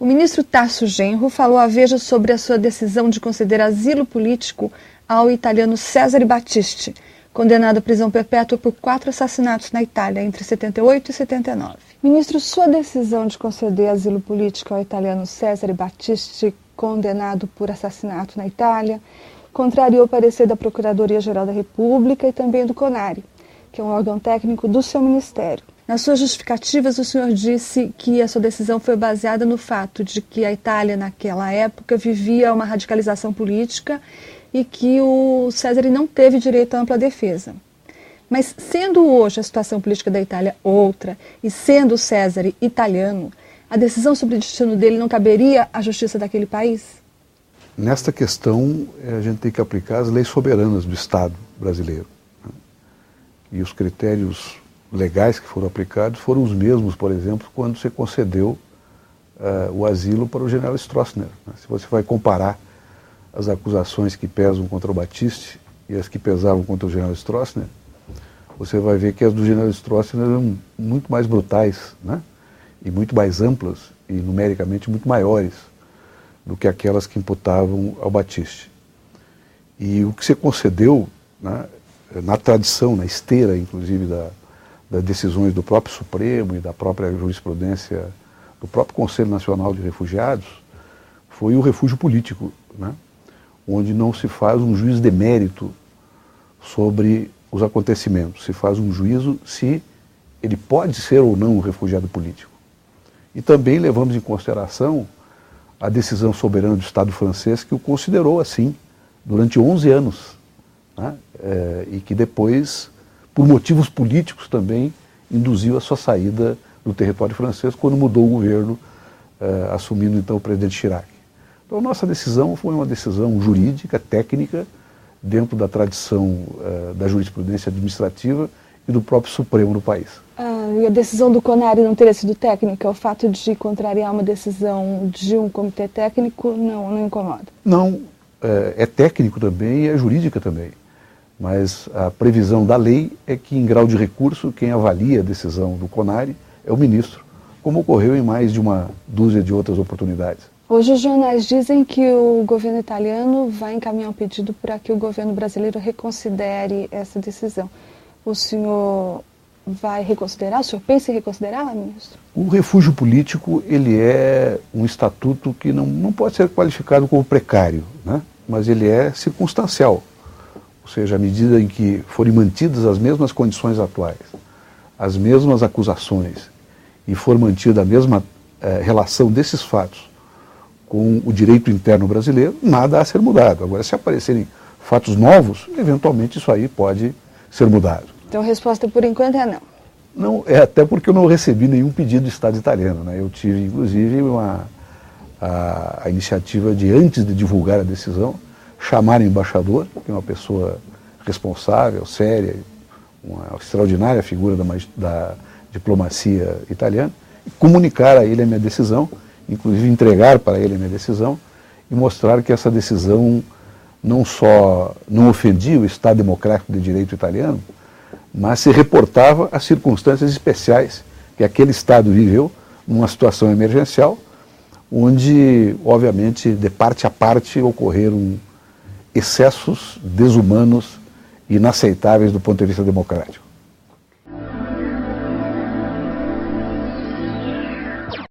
O ministro Tarso Genro falou à Veja sobre a sua decisão de conceder asilo político ao italiano Cesare Battisti, condenado à prisão perpétua por 4 assassinatos na Itália entre 78 e 79. Ministro, sua decisão de conceder asilo político ao italiano Cesare Battisti, condenado por assassinato na Itália, contrariou o parecer da Procuradoria-Geral da República e também do CONARE, que é um órgão técnico do seu ministério. Nas suas justificativas, o senhor disse que a sua decisão foi baseada no fato de que a Itália, naquela época, vivia uma radicalização política e que o Cesare não teve direito à ampla defesa. Mas, sendo hoje a situação política da Itália outra, e sendo o Cesare italiano, a decisão sobre o destino dele não caberia à justiça daquele país? Nesta questão, a gente tem que aplicar as leis soberanas do Estado brasileiro. E os critérios legais que foram aplicados foram os mesmos, por exemplo, quando se concedeu o asilo para o general Stroessner. Se você vai comparar as acusações que pesam contra o Battisti e as que pesavam contra o general Stroessner, você vai ver que as do general Stroessner eram muito mais brutais, né? E muito mais amplas e numericamente muito maiores do que aquelas que imputavam ao Battisti. E o que se concedeu, né, na tradição, na esteira, inclusive, das decisões do próprio Supremo e da própria jurisprudência do próprio Conselho Nacional de Refugiados, foi o refúgio político, né, onde não se faz um juízo de mérito sobre os acontecimentos, se faz um juízo se ele pode ser ou não um refugiado político. E também levamos em consideração a decisão soberana do Estado francês que o considerou assim durante 11 anos, né, e que depois, por motivos políticos também, induziu a sua saída do território francês quando mudou o governo, assumindo então o presidente Chirac. Então, nossa decisão foi uma decisão jurídica, técnica, dentro da tradição da jurisprudência administrativa e do próprio Supremo no país. E a decisão do CONARE não teria sido técnica? O fato de contrariar uma decisão de um comitê técnico não incomoda? Não, é técnico também e é jurídica também. Mas a previsão da lei é que, em grau de recurso, quem avalia a decisão do CONARE é o ministro, como ocorreu em mais de uma dúzia de outras oportunidades. Hoje os jornais dizem que o governo italiano vai encaminhar um pedido para que o governo brasileiro reconsidere essa decisão. O senhor vai reconsiderar? O senhor pensa em reconsiderar, ministro? O refúgio político, ele é um estatuto que não pode ser qualificado como precário, né? Mas ele é circunstancial. Ou seja, à medida em que forem mantidas as mesmas condições atuais, as mesmas acusações, e for mantida a mesma relação desses fatos com o direito interno brasileiro, nada a ser mudado. Agora, se aparecerem fatos novos, eventualmente isso aí pode ser mudado. Então a resposta por enquanto é não. Não, é até porque eu não recebi nenhum pedido do Estado italiano, né? Eu tive, inclusive, a iniciativa de, antes de divulgar a decisão, chamar o embaixador, que é uma pessoa responsável, séria, uma extraordinária figura da diplomacia italiana, e comunicar a ele a minha decisão, inclusive entregar para ele a minha decisão e mostrar que essa decisão não só não ofendia o Estado Democrático de Direito italiano, mas se reportava às circunstâncias especiais que aquele Estado viveu numa situação emergencial, onde, obviamente, de parte a parte ocorreram excessos desumanos e inaceitáveis do ponto de vista democrático.